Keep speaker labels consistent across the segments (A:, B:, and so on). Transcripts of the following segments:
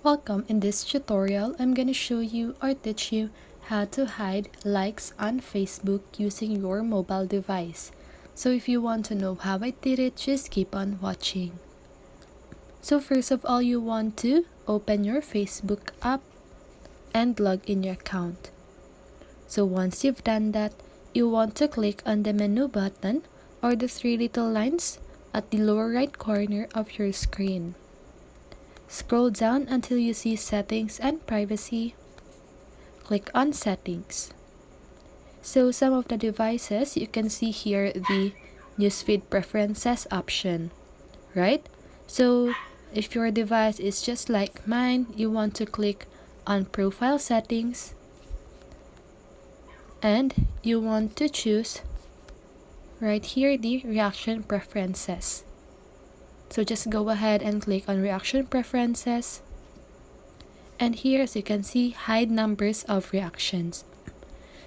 A: Welcome. In this tutorial, I'm gonna show you or teach you how to hide likes on Facebook using your mobile device. So if you want to know how I did it, just keep on watching. So first of all, you want to open your Facebook app and log in your account. So once you've done that, you want to click on the menu button or the three little lines at the lower right corner of your screen. Scroll down until you see Settings and Privacy. Click on Settings. So some of the devices, you can see here the Newsfeed Preferences option, right? So if your device is just like mine, you want to click on Profile Settings and you want to choose right here the Reaction Preferences. So just go ahead and click on Reaction Preferences. And here, as you can see, hide numbers of reactions.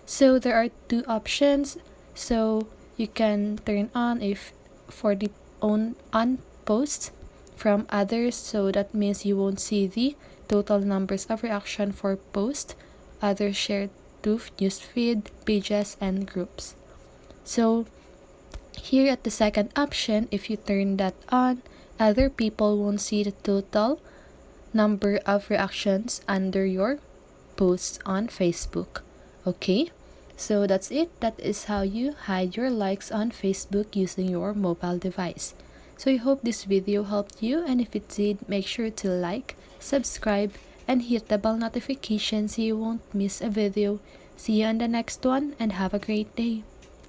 A: So there are two options. So you can turn on if for the on posts from others. So that means you won't see the total numbers of reaction for posts, others shared to newsfeed, pages, and groups. So here at the second option, if you turn that on, other people won't see the total number of reactions under your posts on Facebook. Okay, so that's it. That is how you hide your likes on Facebook using your mobile device. So I hope this video helped you, and if it did, make sure to like, subscribe, and hit the bell notification so you won't miss a video. See you on the next one and have a great day.